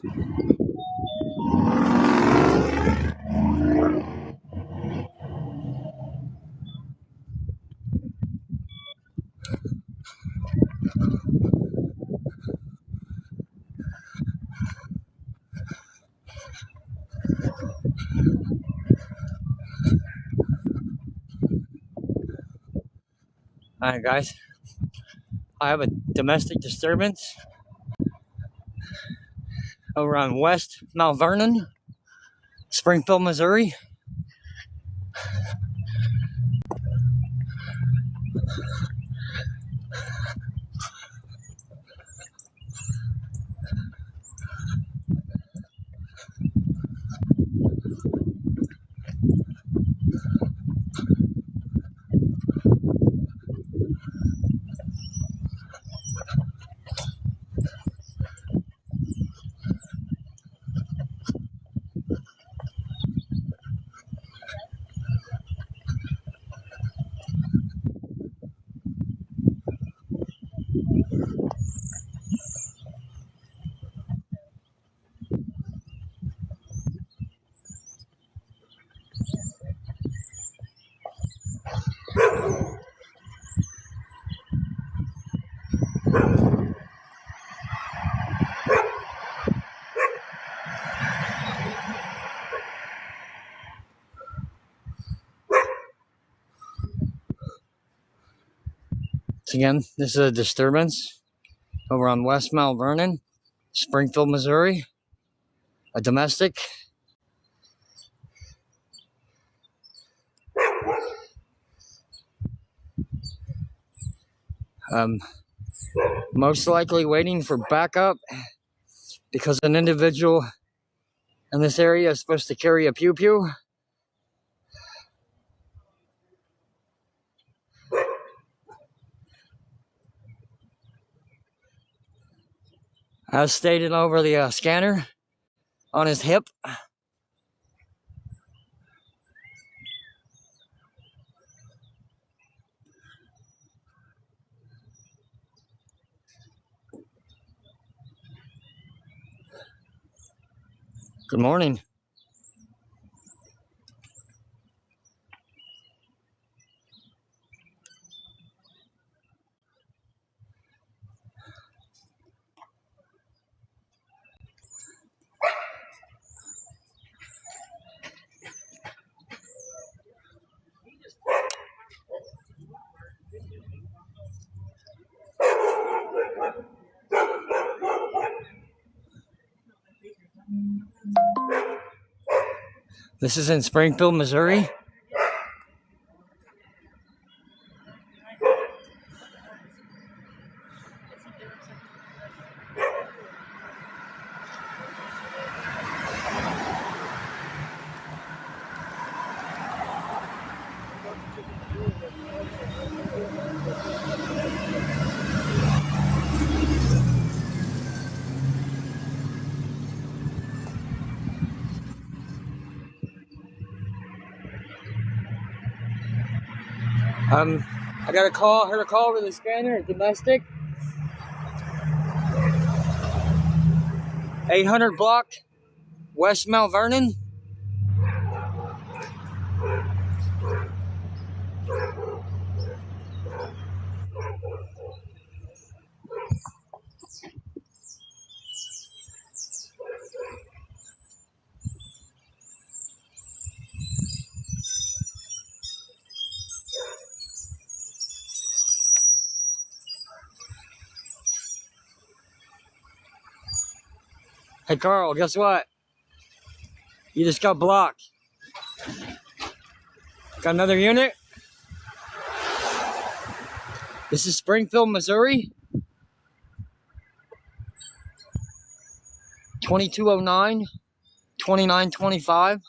Alright guys, I have a domestic disturbance over on West MT Vernon, Springfield, Missouri. So again, this is a disturbance over on West MT Vernon, Springfield, Missouri. A domestic. Most likely waiting for backup because an individual in this area is supposed to carry a pew-pew. As stated over the scanner on his hip. Good morning. This is in Springfield, Missouri. I got a call, heard a call over the scanner, domestic. 800 block, West MT Vernon. Hey Carl, guess what? You just got blocked. Got another unit? This is Springfield, Missouri. 2209, 2925.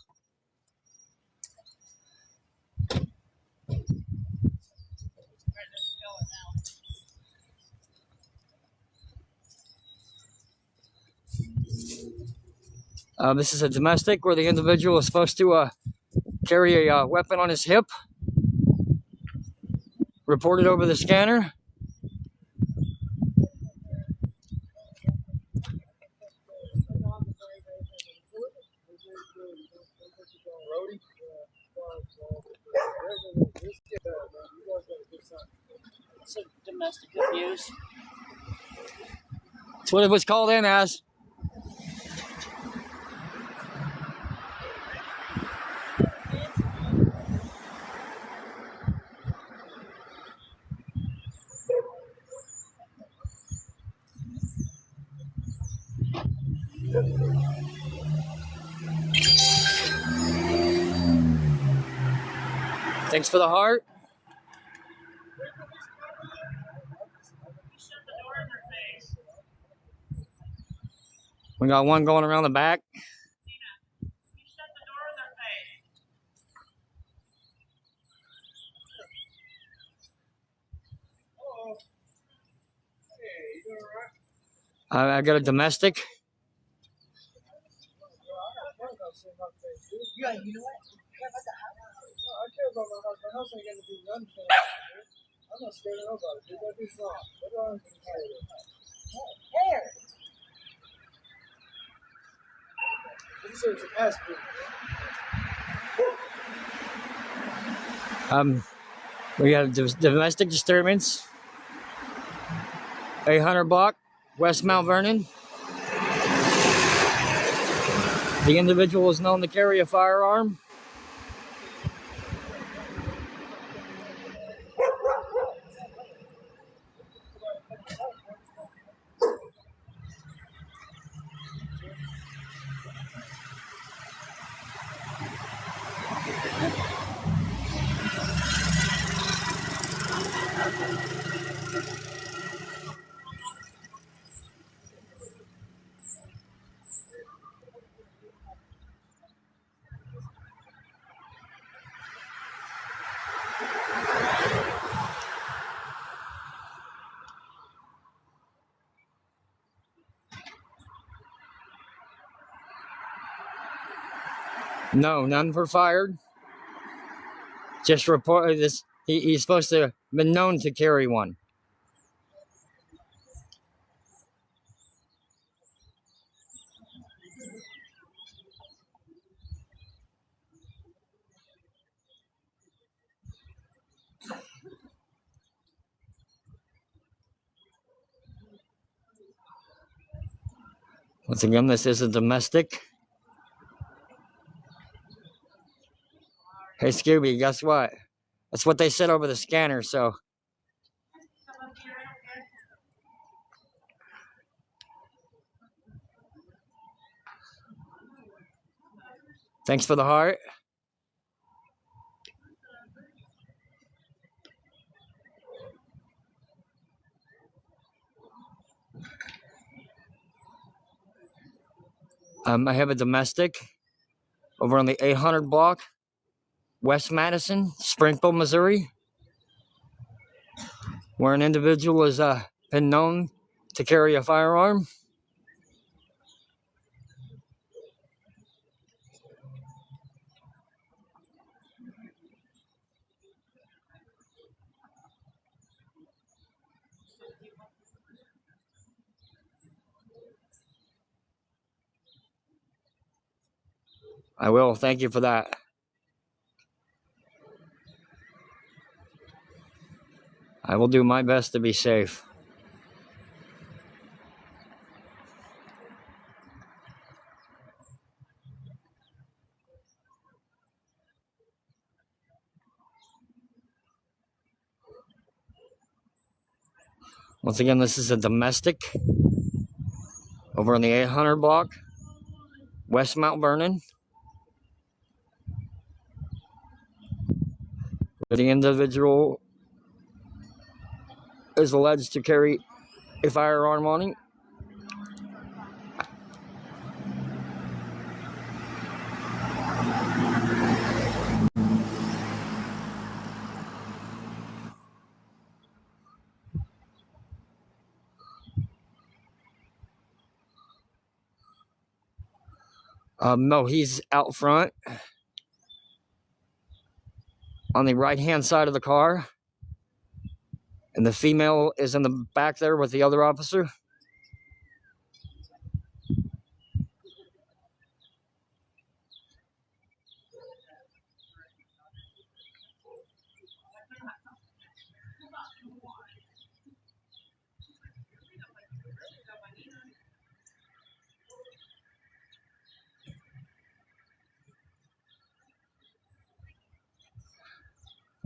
This is a domestic where the individual is supposed to carry a weapon on his hip. Reported over the scanner. So domestic abuse. That's what it was called in as. Thanks for the heart. We got one going around the back. I got a domestic. Yeah, you know what? Care about the house? I care about my house. My house ain't gonna do nothing for me. I'm not scared of nobody. Dude, that dude's wrong. What do I have to carry it? There. He said it's an ass boot. We got a domestic disturbance. 800 block, West Mount Vernon. The individual is known to carry a firearm. No, none were fired. Just report this. He's supposed to have been known to carry one. Once again, this is a domestic. Hey, Scooby, guess what? That's what they said over the scanner, so. Thanks for the heart. I have a domestic over on the 800 block, West Madison, Springfield, Missouri, where an individual has been known to carry a firearm. I will. Thank you for that. I will do my best to be safe. Once again, this is a domestic over on the 800 block, West Mount Vernon. The individual is alleged to carry a firearm on him. No, he's out front on the right-hand side of the car. And the female is in the back there with the other officer.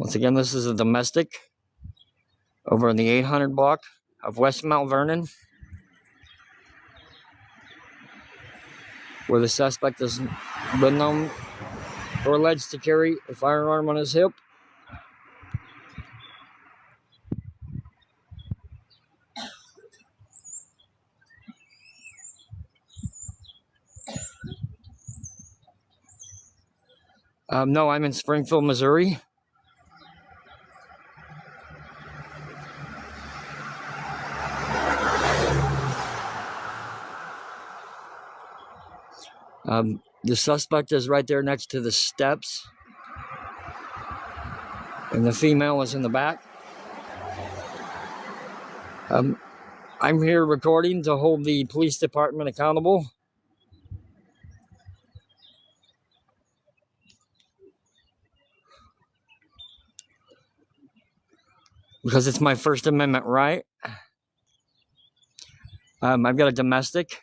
Once again, this is a domestic over in the 800 block of West Mount Vernon, where the suspect has been known or alleged to carry a firearm on his hip. No, I'm in Springfield, Missouri. The suspect is right there next to the steps, and the female is in the back. I'm here recording to hold the police department accountable. Because it's my First Amendment right. I've got a domestic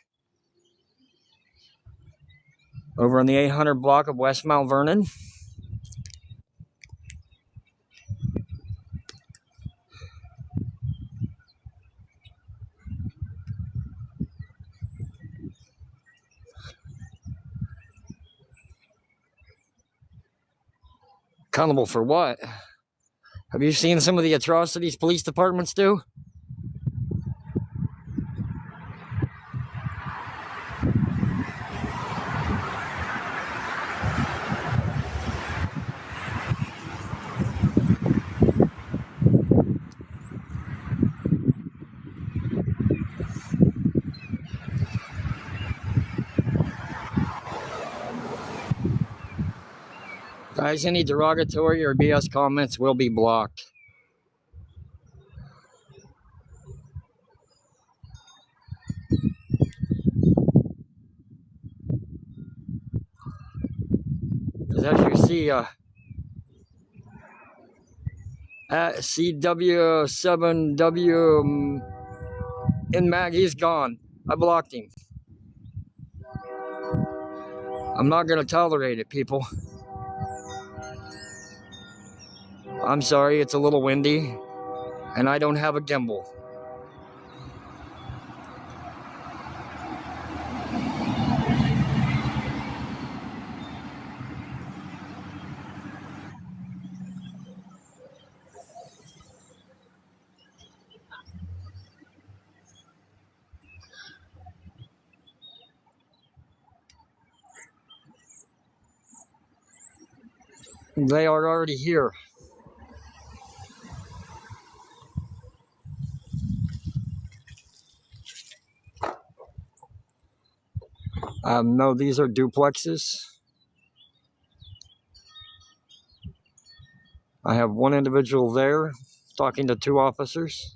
over on the 800 block of West Mount Vernon. Accountable for what? Have you seen some of the atrocities police departments do? Guys, any derogatory or BS comments will be blocked. As you see, at CW7W in Mag, he's gone. I blocked him. I'm not going to tolerate it, people. I'm sorry, it's a little windy, and I don't have a gimbal. They are already here. No, these are duplexes. I have one individual there talking to two officers,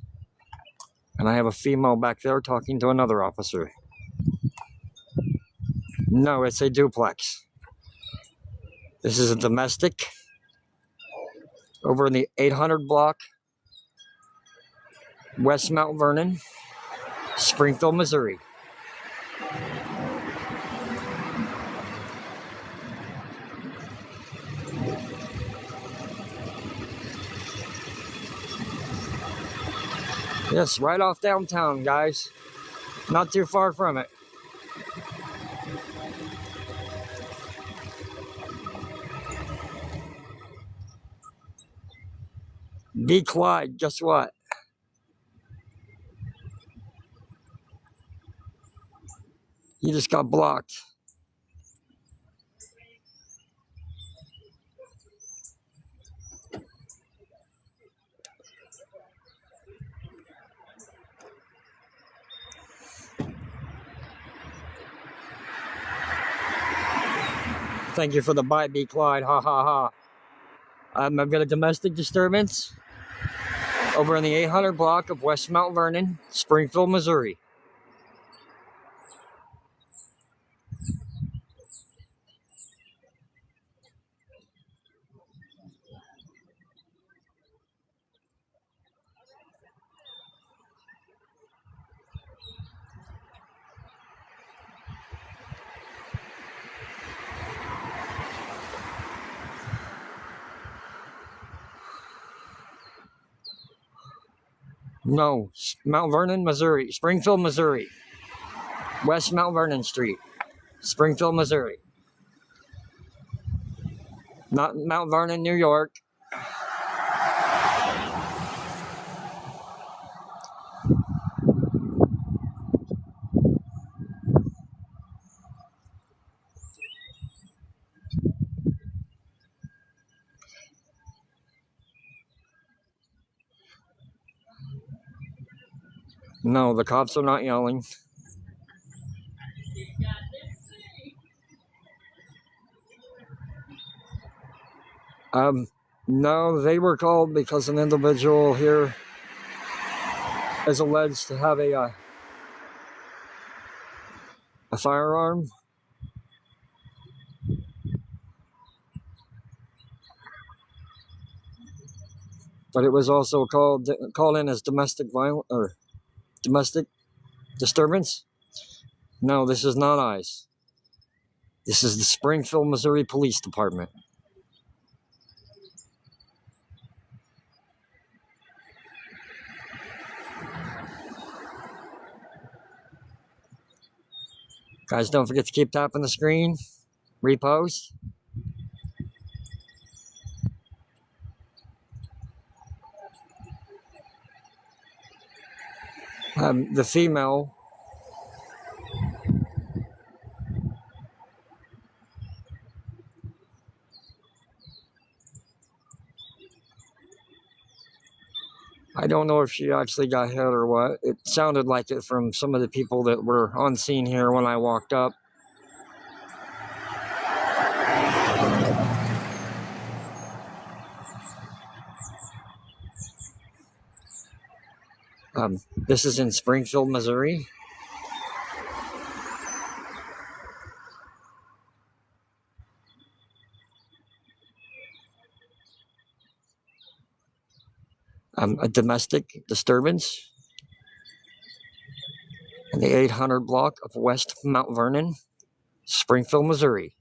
and I have a female back there talking to another officer. No, it's a duplex. This is a domestic over in the 800 block, West Mount Vernon, Springfield, Missouri. Yes, right off downtown, guys. Not too far from it. B. Clyde, guess what? You just got blocked. Thank you for the bite, B. Clyde. Ha ha ha. I've got a domestic disturbance over in the 800 block of West Mount Vernon, Springfield, Missouri. No, Mount Vernon, Missouri. Springfield, Missouri. West Mount Vernon Street. Springfield, Missouri. Not Mount Vernon, New York. No, the cops are not yelling. No, they were called because an individual here is alleged to have a firearm. But it was also called in as domestic violence or domestic disturbance. No, this is not ICE. This is the Springfield, Missouri Police Department. Guys, don't forget to keep tapping the screen. Repost. The female I don't know if she actually got hit or what. It sounded like it from some of the people that were on scene here when I walked up. This is in Springfield, Missouri. A domestic disturbance in the 800 block of West Mount Vernon, Springfield, Missouri.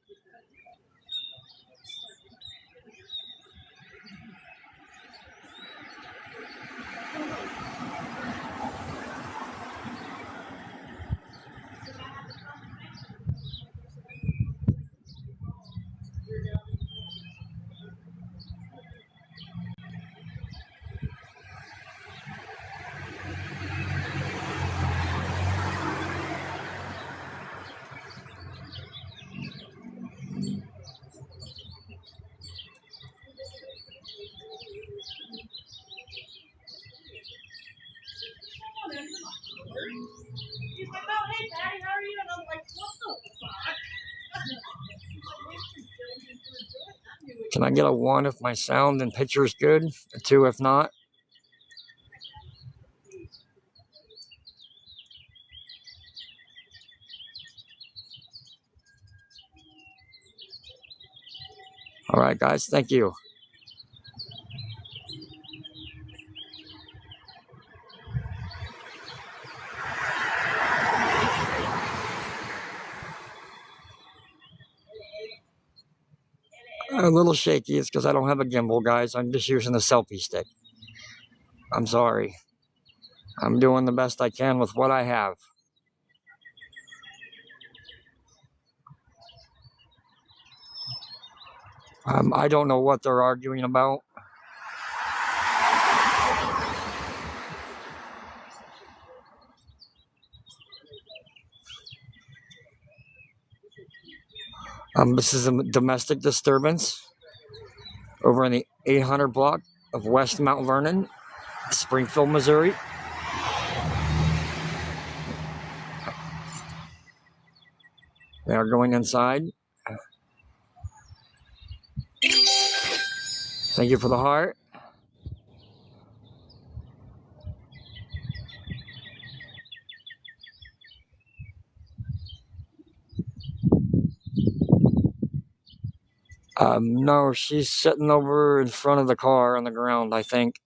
He's like, oh, hey, Daddy, how are you? And I'm like, what the fuck? Can I get a 1 if my sound and picture is good? A 2 if not? All right, guys, thank you. A little shaky. It's because I don't have a gimbal, guys. I'm just using a selfie stick. I'm sorry. I'm doing the best I can with what I have. I don't know what they're arguing about. This is a domestic disturbance over in the 800 block of West Mount Vernon, Springfield, Missouri. They are going inside. Thank you for the heart. No, she's sitting over in front of the car on the ground, I think.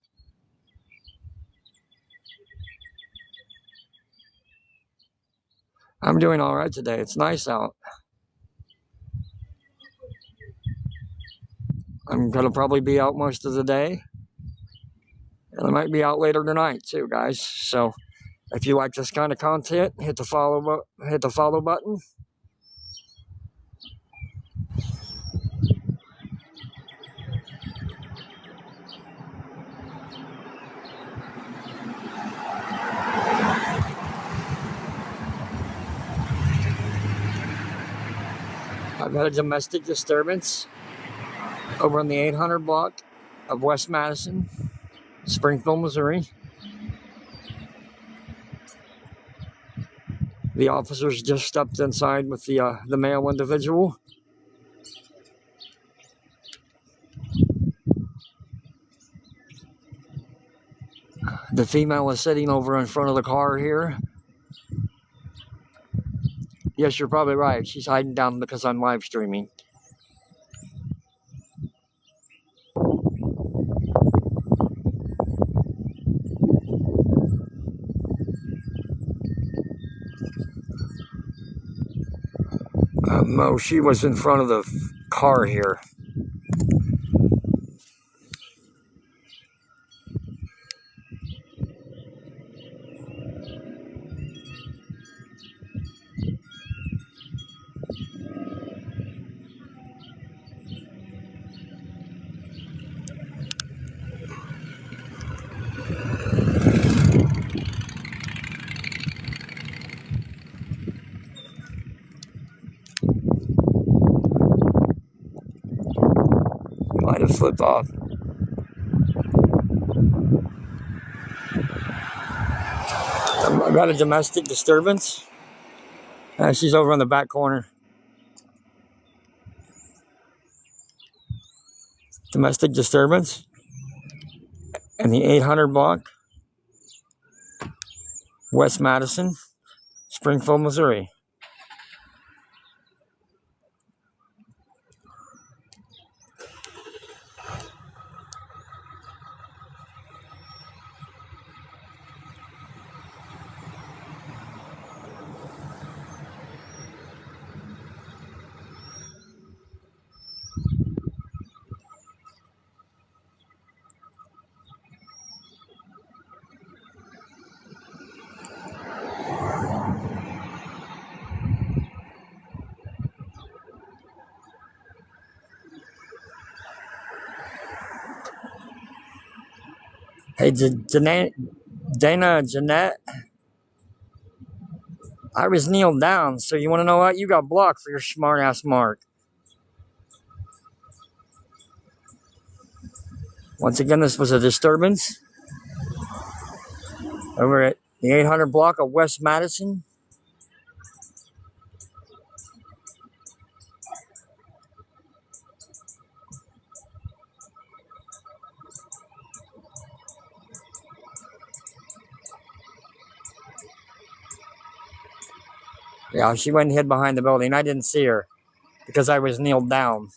I'm doing all right today. It's nice out. I'm going to probably be out most of the day. And I'm might be out later tonight too, guys. So if you like this kind of content, hit the follow button. I've had a domestic disturbance over on the 800 block of West Madison, Springfield, Missouri. The officers just stepped inside with the male individual. The female is sitting over in front of the car here. Yes, you're probably right. She's hiding down because I'm live streaming. Mo, she was in front of the car here. Might have slipped off. I got a domestic disturbance. She's over in the back corner. Domestic disturbance in the 800 block, West Madison, Springfield, Missouri. Hey, Dana, Jeanette, I was kneeled down, so you want to know what? You got blocked for your smart-ass mark. Once again, this was a disturbance over at the 800 block of West Madison. Yeah, she went and hid behind the building. I didn't see her because I was kneeled down.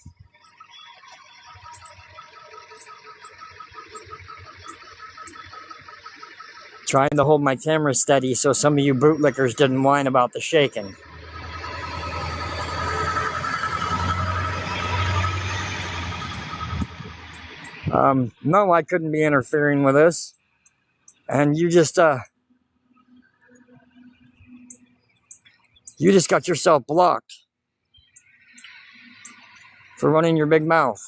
Trying to hold my camera steady so some of you bootlickers didn't whine about the shaking. No, I couldn't be interfering with this. And you just got yourself blocked for running your big mouth.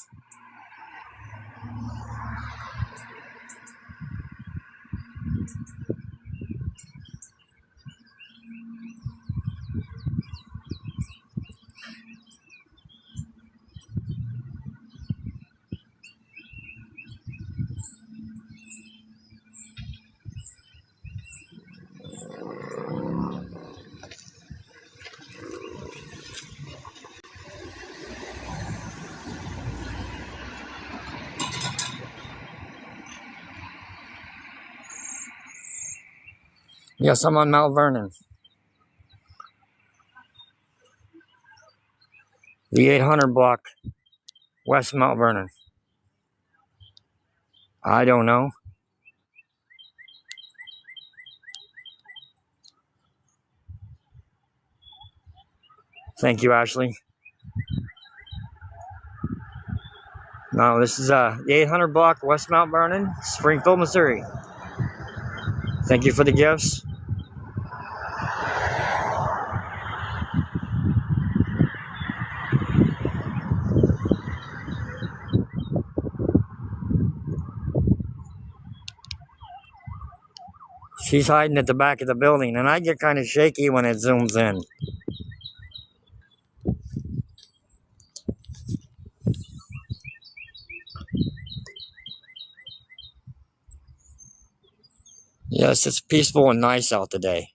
Yes, I'm on Mount Vernon. The 800 block, West Mount Vernon. I don't know. Thank you, Ashley. Now, this is the 800 block, West Mount Vernon, Springfield, Missouri. Thank you for the gifts. She's hiding at the back of the building, and I get kind of shaky when it zooms in. Yes, it's peaceful and nice out today.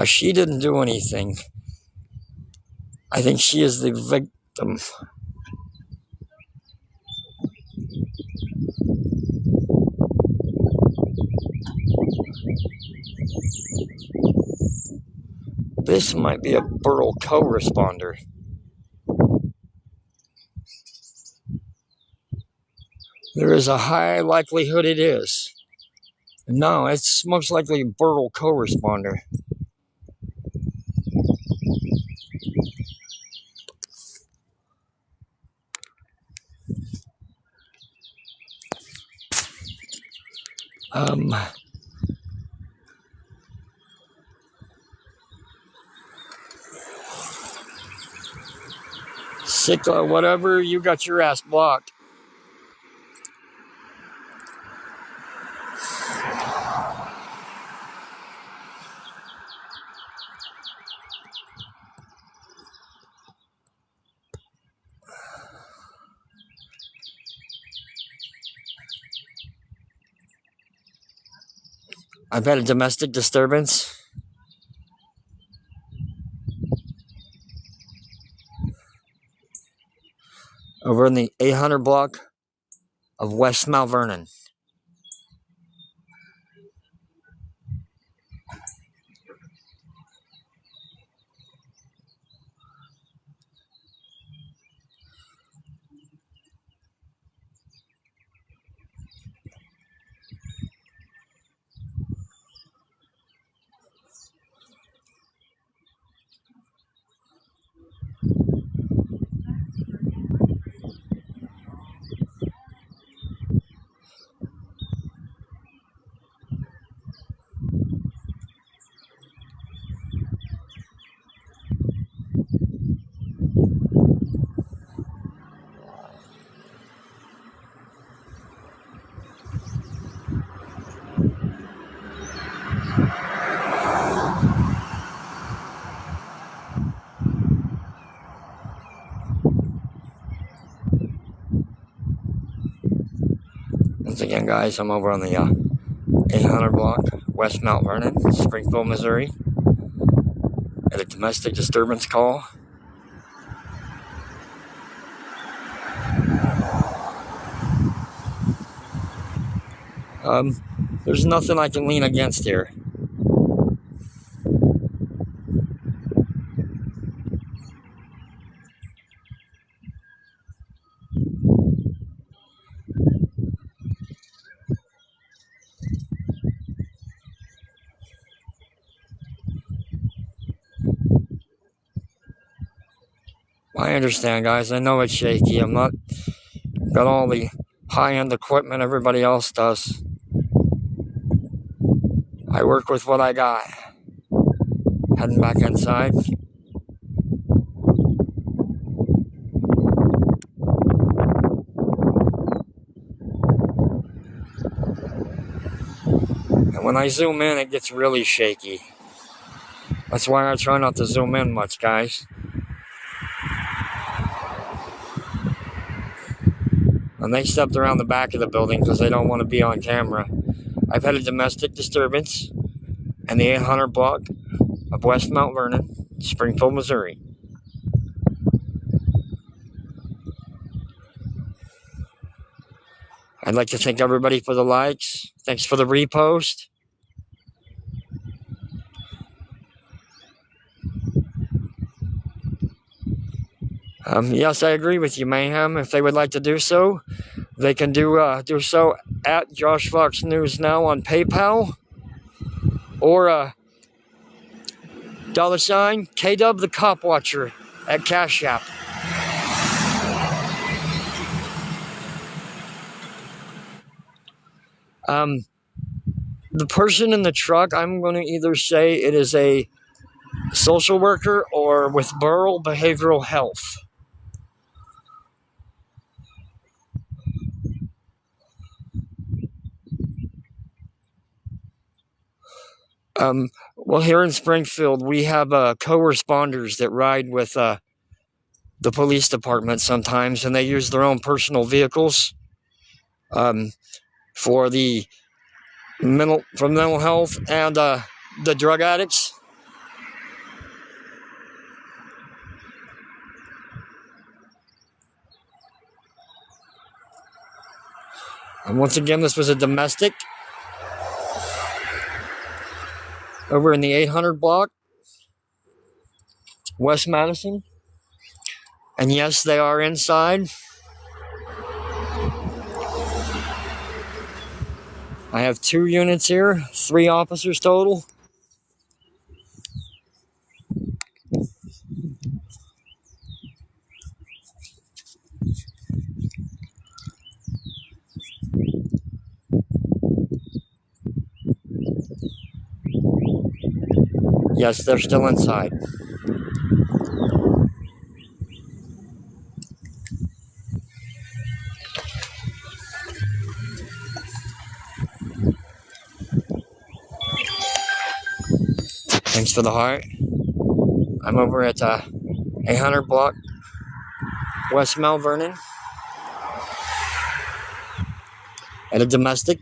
She didn't do anything. I think she is the victim. This might be a Burl co-responder. There is a high likelihood it is. No, it's most likely a Burl co-responder. Sickla, whatever, you got your ass blocked. I've had a domestic disturbance. Over in the 800 block of West Mount Vernon. Once again, guys, I'm over on the 800 block, West Mount Vernon, Springfield, Missouri, at a domestic disturbance call. There's nothing I can lean against here. I understand, guys. I know it's shaky. I'm not got all the high-end equipment everybody else does. I work with what I got. Heading back inside. And when I zoom in, it gets really shaky. That's why I try not to zoom in much, guys. And they stepped around the back of the building because they don't want to be on camera. I've had a domestic disturbance in the 800 block of West Mount Vernon, Springfield, Missouri. I'd like to thank everybody for the likes. Thanks for the repost. Yes, I agree with you, Mayhem. If they would like to do so, they can do so at Josh Fox News Now on PayPal, or $ kdubthecopwatcher at Cash App. The person in the truck, I'm going to either say it is a social worker or with Burrell Behavioral Health. Well, here in Springfield, we have co-responders that ride with the police department sometimes, and they use their own personal vehicles for the mental health and the drug addicts. And once again, this was a domestic over in the 800 block, West Madison. And yes, they are inside. I have 2 units here, 3 officers total. Yes, they're still inside. Thanks for the heart. I'm over at 800 block, West MT Vernon, at a domestic.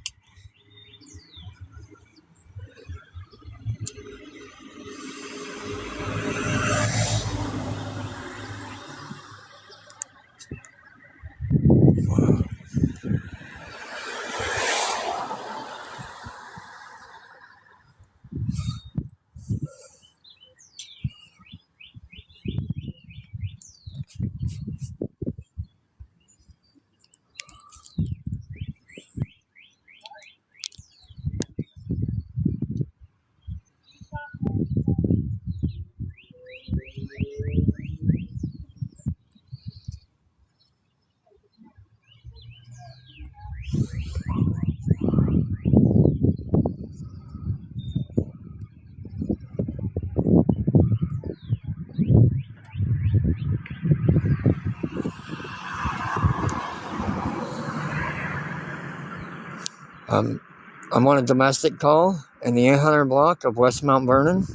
I'm on a domestic call in the 800 block of West MT Vernon,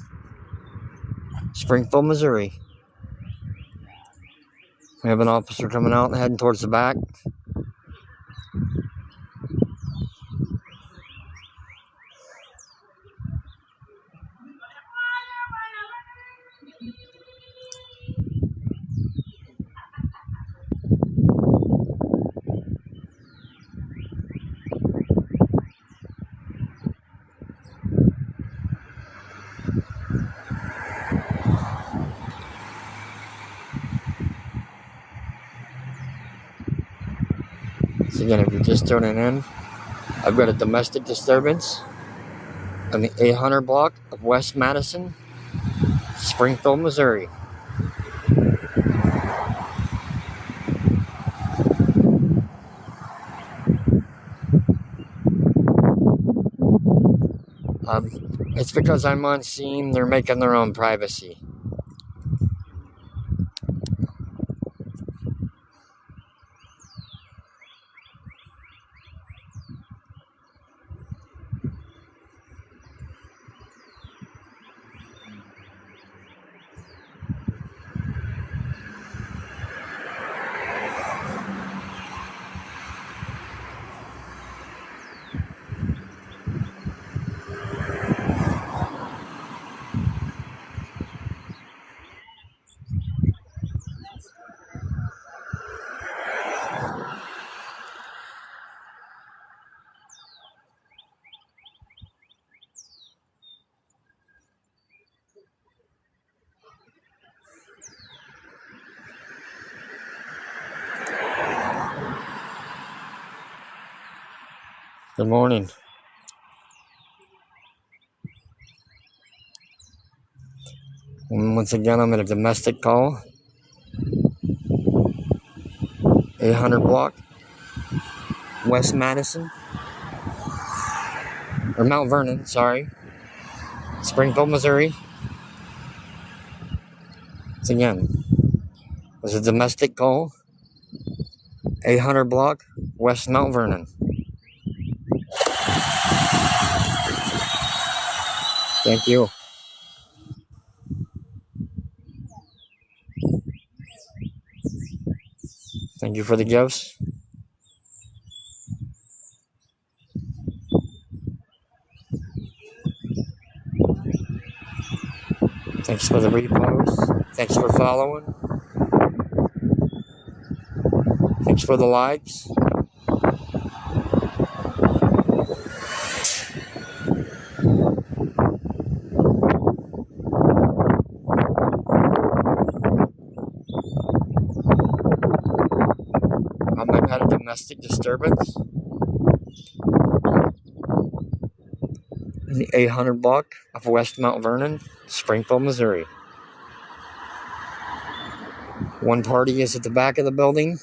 Springfield, Missouri. We have an officer coming out and heading towards the back. So again, if you're just tuning in, I've got a domestic disturbance on the 800 block of West Madison, Springfield, Missouri. It's because I'm on scene. They're making their own privacy. Good morning. And once again, I'm at a domestic call. 800 block, West Madison. Or Mount Vernon, sorry. Springfield, Missouri. Once again, it was a domestic call. 800 block, West Mount Vernon. Thank you. Thank you for the gifts. Thanks for the repost. Thanks for following. Thanks for the likes. I've had a domestic disturbance in the 800 block of West Mount Vernon, Springfield, Missouri. One party is at the back of the building,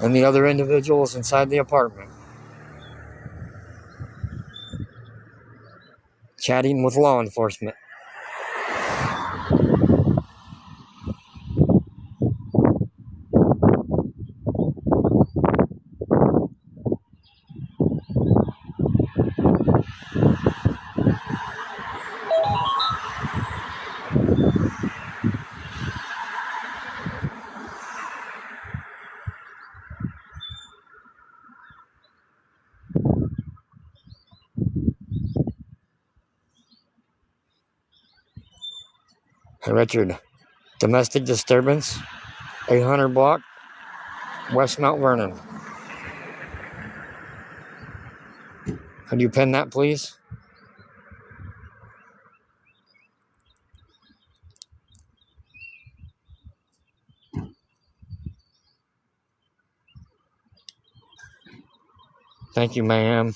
and the other individual is inside the apartment, chatting with law enforcement. Hey, Richard, domestic disturbance, 800 block, West Mount Vernon. Could you pin that, please? Thank you, ma'am.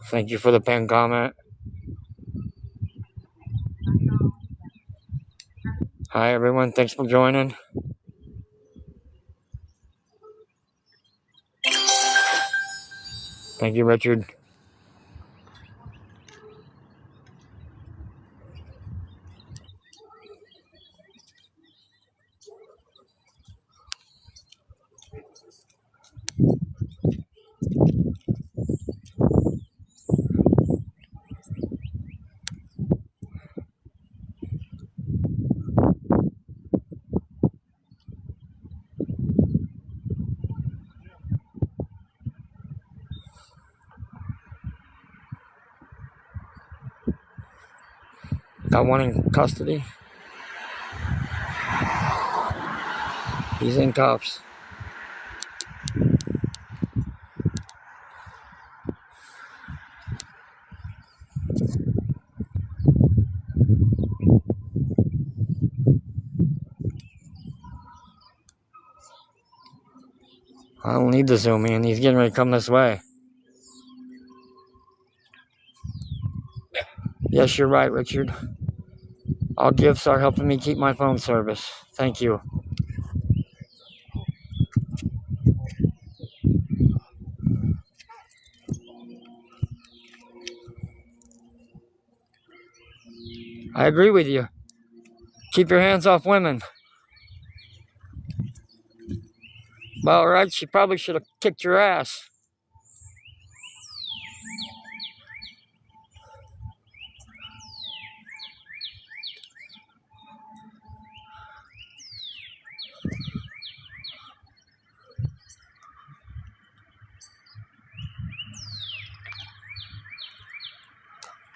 Thank you for the pin comment. Hi, everyone. Thanks for joining. Thank you, Richard. Got one in custody. He's in cuffs. I don't need to zoom in. He's getting ready to come this way. Yes, you're right, Richard. All gifts are helping me keep my phone service. Thank you. I agree with you. Keep your hands off women. Well, right, she probably should have kicked your ass.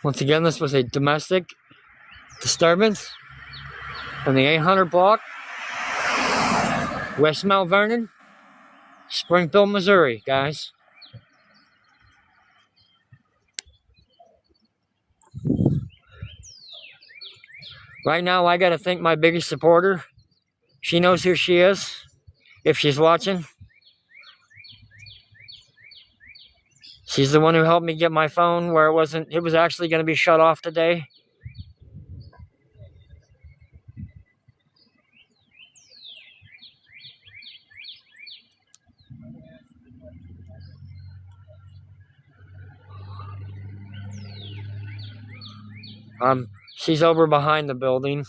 Once again, this was a domestic disturbance in the 800 block, West MT Vernon, Springfield, Missouri, guys. Right now, I gotta thank my biggest supporter. She knows who she is, if she's watching. She's the one who helped me get my phone where it was actually gonna be shut off today. She's over behind the building,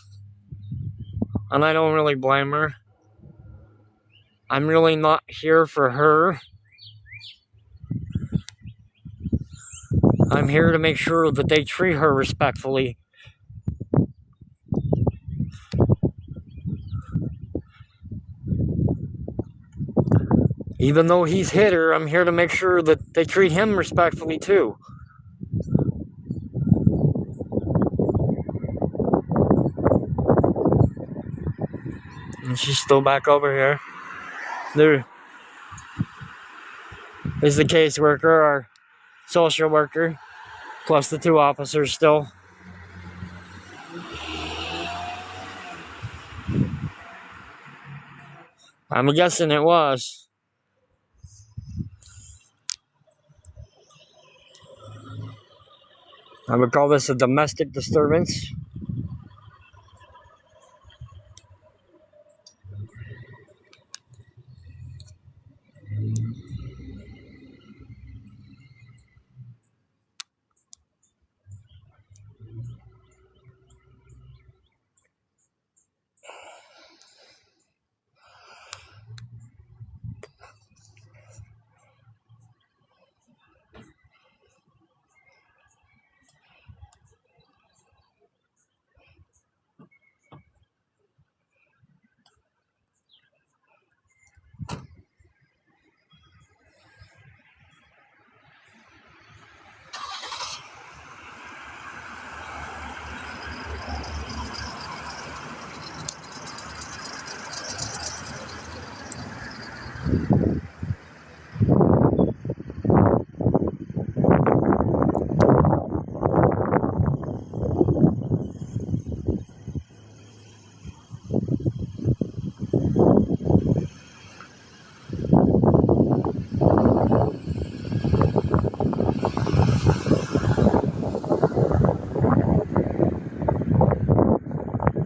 and I don't really blame her. I'm really not here for her. I'm here to make sure that they treat her respectfully. Even though he's hit her, I'm here to make sure that they treat him respectfully too. And she's still back over here. There is the caseworker, our social worker, plus the two officers still. I'm guessing it was. I would call this a domestic disturbance.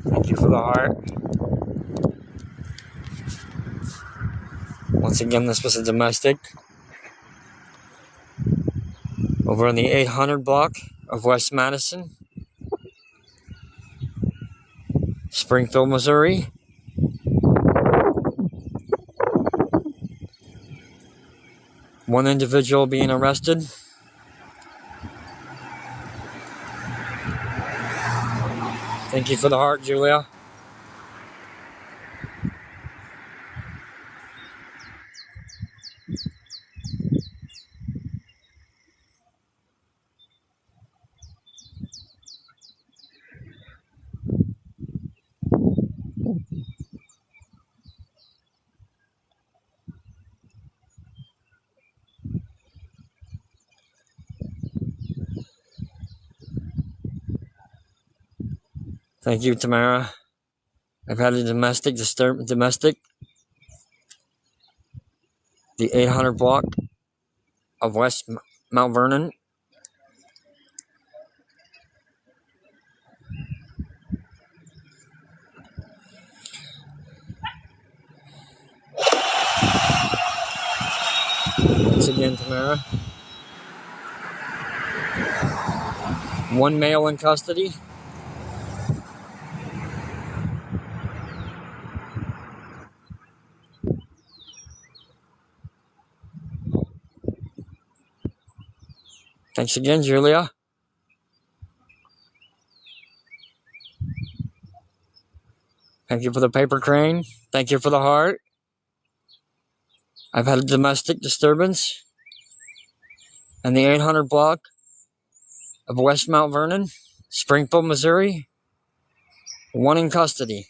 Thank you for the heart. Once again, this was a domestic over in the 800 block of West Madison, Springfield, Missouri. One individual being arrested. Thank you for the heart, Julia. Thank you, Tamara. I've had a domestic, the 800 block of West MT Vernon. Thanks again, Tamara. One male in custody. Thanks again, Julia. Thank you for the paper crane. Thank you for the heart. I've had a domestic disturbance in the 800 block of West Mount Vernon, Springfield, Missouri. One in custody.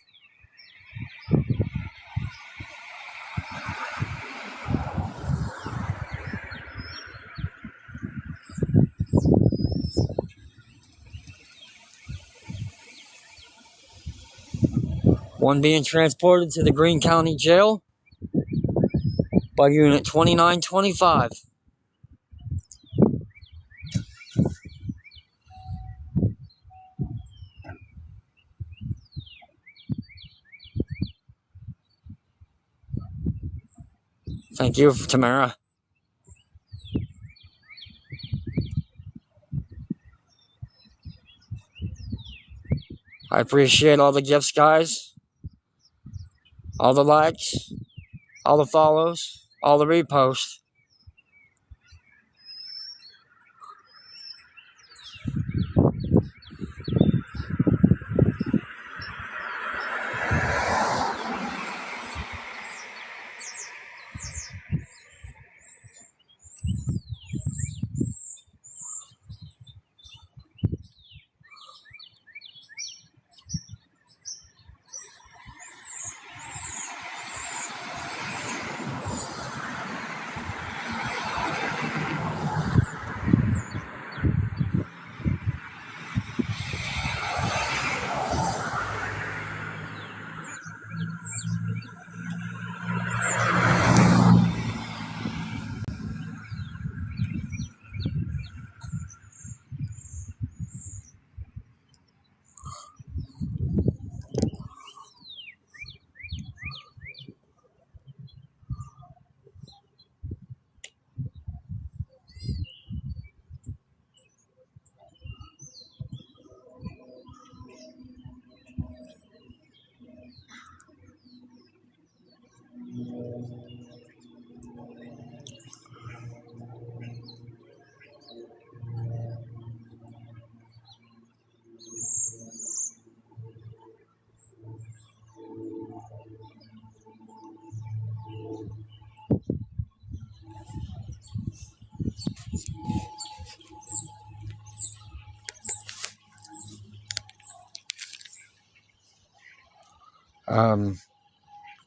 One being transported to the Greene County Jail by Unit 2925. Thank you, Tamara. I appreciate all the gifts, guys. All the likes, all the follows, all the reposts.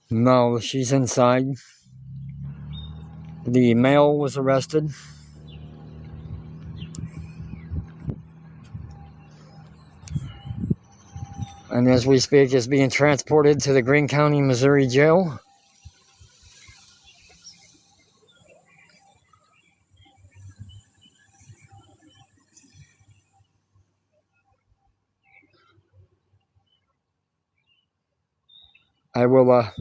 No, she's inside. The male was arrested. And as we speak, is being transported to the Greene County, Missouri Jail. I will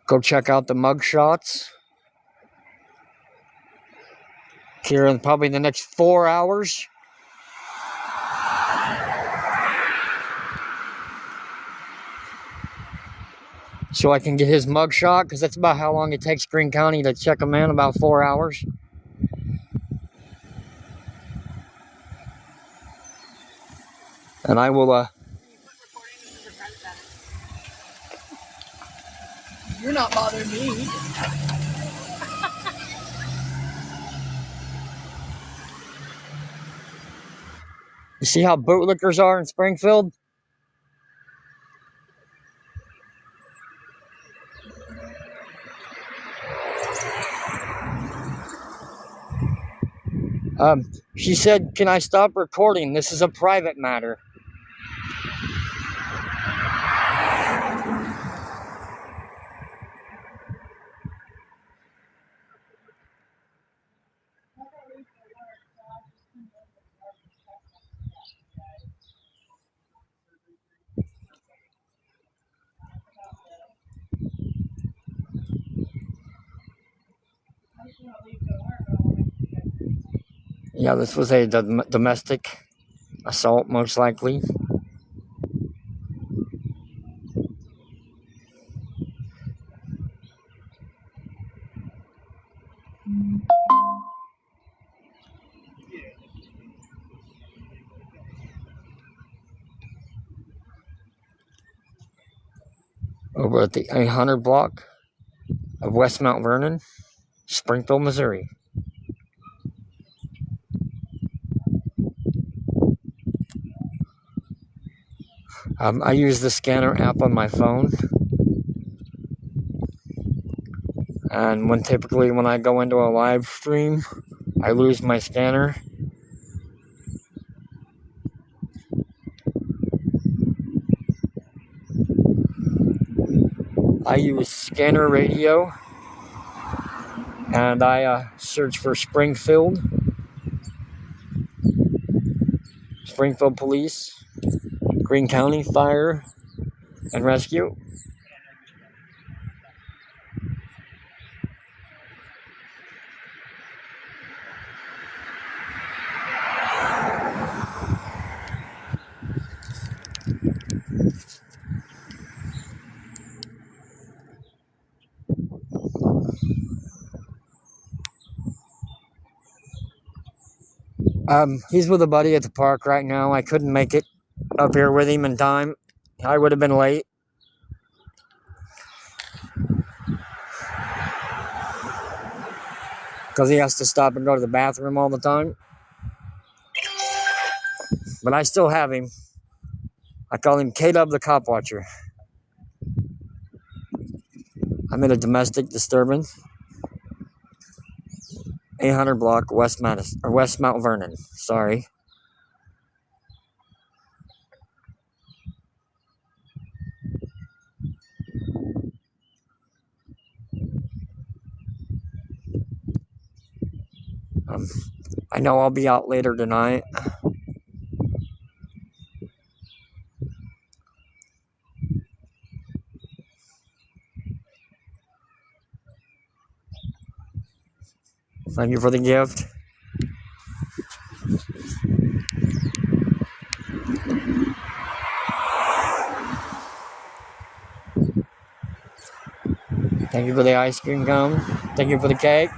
go check out the mug shots here in probably the next 4 hours. So I can get his mug shot, because that's about how long it takes Greene County to check him in, about 4 hours. And I will You're not bothering me. you see how bootlickers are in Springfield? She said, "Can I stop recording? This is a private matter." Yeah, this was a domestic assault, most likely. Over at the 800 block of West Mount Vernon, Springfield, Missouri. I use the scanner app on my phone. And typically when I go into a live stream, I lose my scanner. I use scanner radio, and I search for Springfield Police, Greene County Fire and Rescue. He's with a buddy at the park right now. I couldn't make it up here with him in time. I would have been late. Because he has to stop and go to the bathroom all the time. But I still have him. I call him kdubthecopwatcher. I'm in a domestic disturbance. 800 block West Mount Vernon. Sorry. I know I'll be out later tonight. Thank you for the gift. Thank you for the ice cream cone. Thank you for the cake.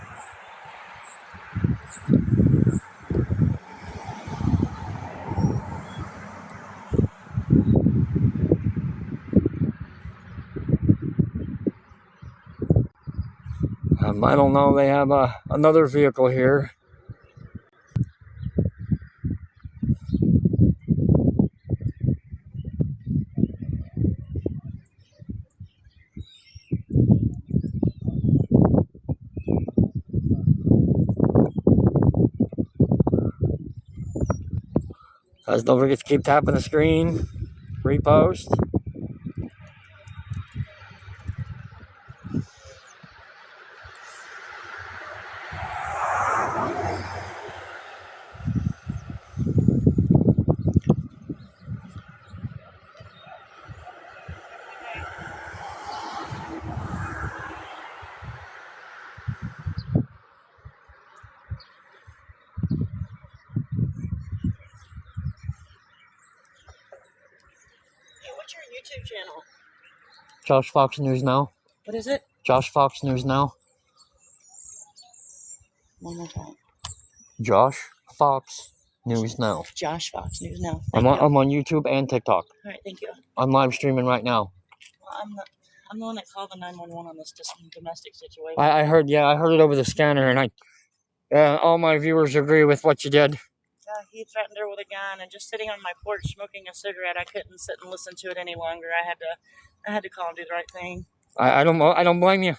I don't know, they have another vehicle here. Guys, don't forget to keep tapping the screen. Repost. What's your YouTube channel? Josh Fox News Now. What is it? Josh Fox News Now. One more time. Josh Fox News Now. Josh Fox News Now. I'm on YouTube and TikTok. All right, thank you. I'm live streaming right now. Well, I'm the one that called the 911 on this domestic situation. I heard it over the scanner, and all my viewers agree with what you did. He threatened her with a gun, and just sitting on my porch smoking a cigarette, I couldn't sit and listen to it any longer. I had to call and do the right thing. I don't blame you.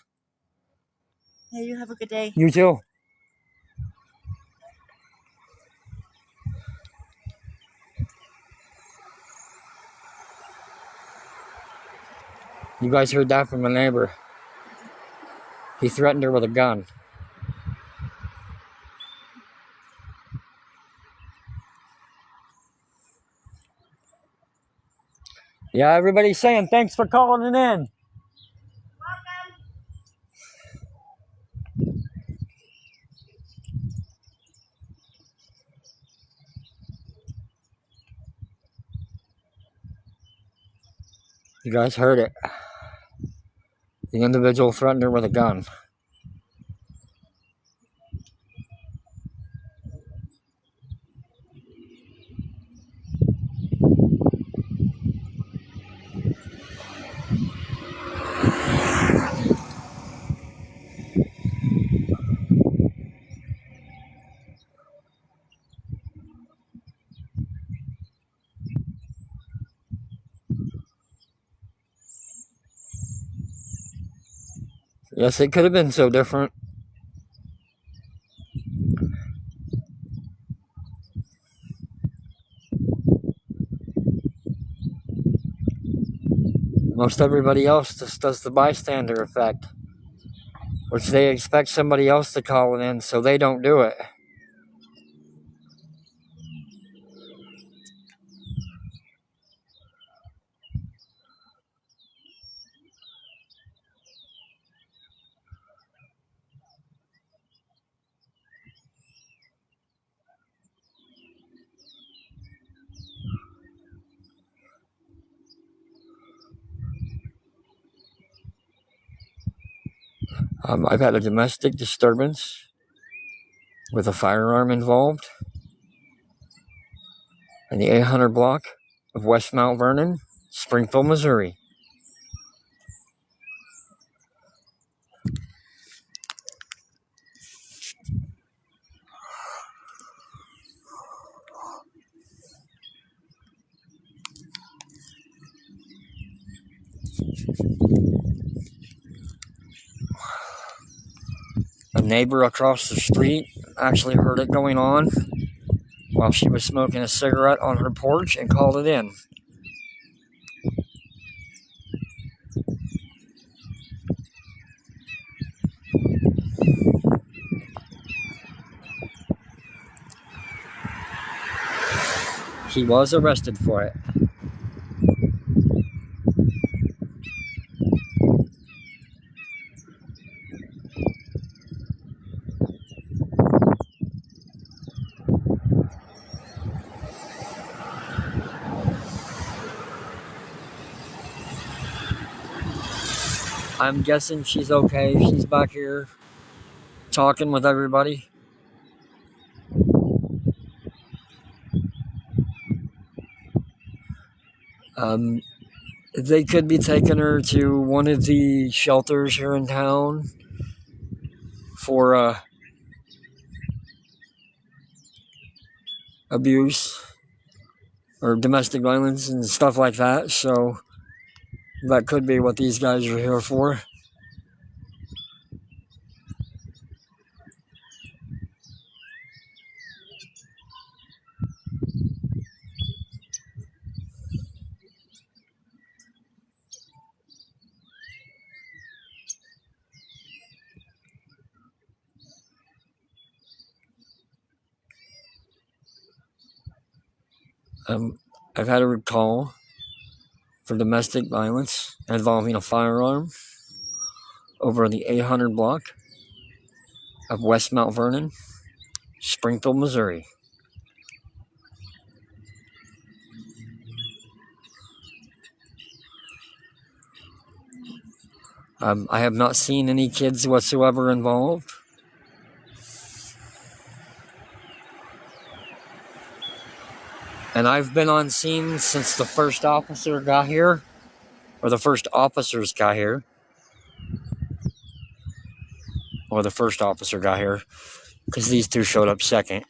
Hey, you have a good day. You too. You guys heard that from a neighbor. He threatened her with a gun. Yeah, everybody's saying thanks for calling it in. You guys heard it. The individual threatened her with a gun. Yes, it could have been so different. Most everybody else just does the bystander effect, which they expect somebody else to call it in, so they don't do it. I've had a domestic disturbance with a firearm involved in the 800 block of West Mount Vernon, Springfield, Missouri. A neighbor across the street actually heard it going on while she was smoking a cigarette on her porch and called it in. He was arrested for it. I'm guessing she's okay. She's back here talking with everybody. They could be taking her to one of the shelters here in town for abuse or domestic violence and stuff like that. So that could be what these guys are here for. I've had a call for domestic violence involving a firearm over the 800 block of West Mount Vernon, Springfield, Missouri. I have not seen any kids whatsoever involved. And I've been on scene since the first officer got here, or the first officers got here, or the first officer got here, because these two showed up second.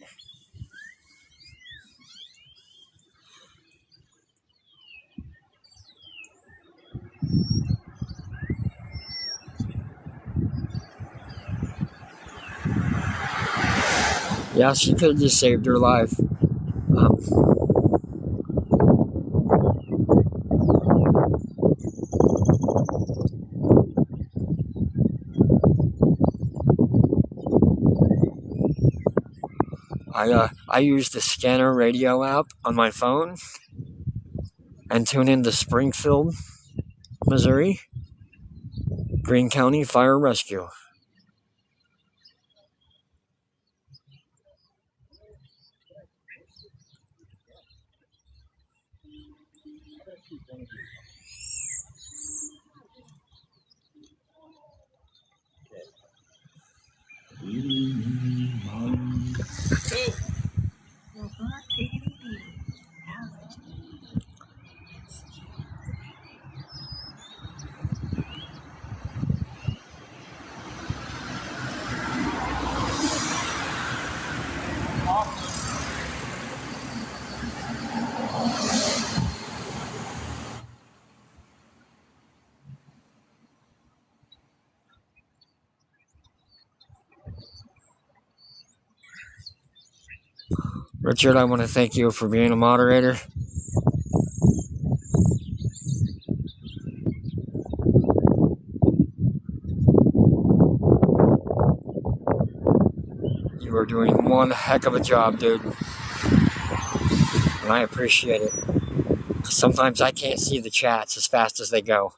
Yeah, she could have just saved her life. I use the scanner radio app on my phone and tune into Springfield, Missouri, Greene County Fire Rescue. Richard, I want to thank you for being a moderator. You are doing one heck of a job, dude. And I appreciate it. Sometimes I can't see the chats as fast as they go.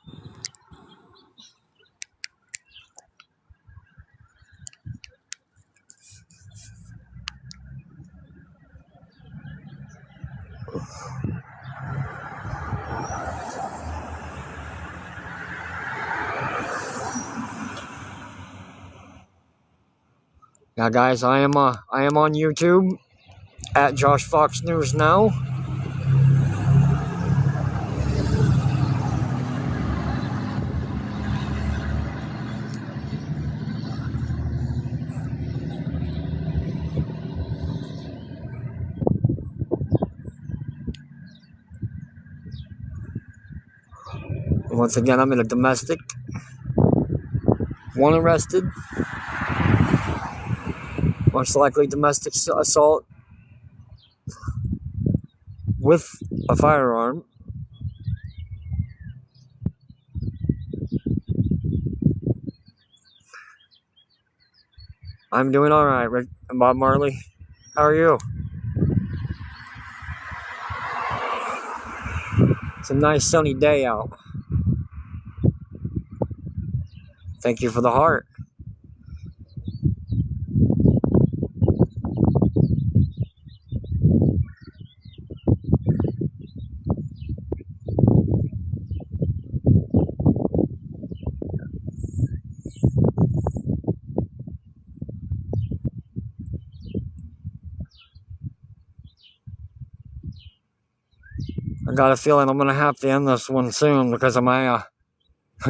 Now, guys, I am on YouTube at Josh Fox News now. Once again, I'm in a domestic. One arrested. Most likely domestic assault with a firearm. I'm doing all right, Rick and Bob Marley. How are you? It's a nice sunny day out. Thank you for the heart. I got a feeling I'm gonna have to end this one soon because of my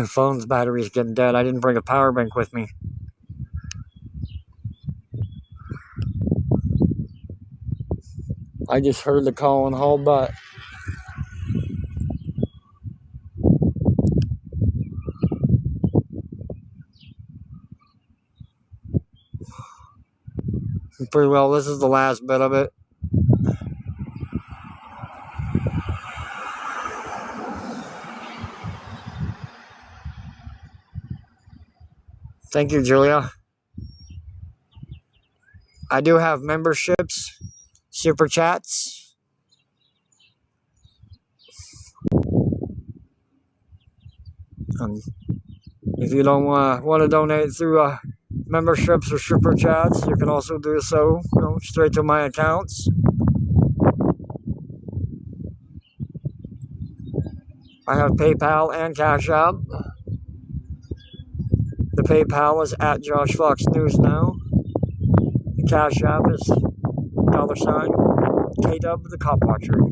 phone's battery's getting dead. I didn't bring a power bank with me. I just heard the call and hauled butt. Pretty well, this is the last bit of it. Thank you, Julia. I do have memberships, super chats. If you don't want to donate through memberships or super chats, you can also do so, straight to my accounts. I have PayPal and Cash App. The PayPal is at Josh Fox News now. The Cash App is $, kdubthecopwatcher.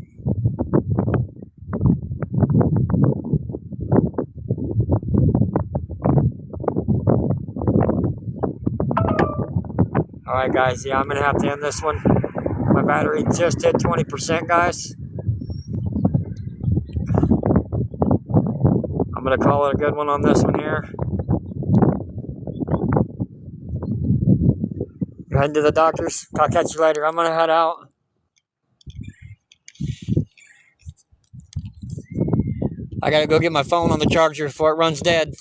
Alright guys, yeah, I'm going to have to end this one. My battery just hit 20%, guys. I'm going to call it a good one on this one here. You're heading to the doctors? I'll catch you later. I'm going to head out. I got to go get my phone on the charger before it runs dead.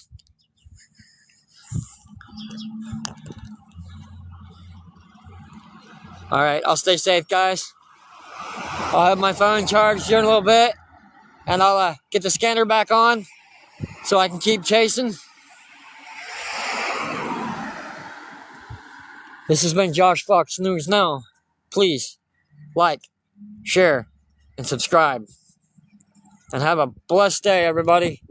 Alright, I'll stay safe, guys. I'll have my phone charged here in a little bit. And I'll get the scanner back on so I can keep chasing. This has been Josh Fox News Now. Please like, share, and subscribe. And have a blessed day, everybody.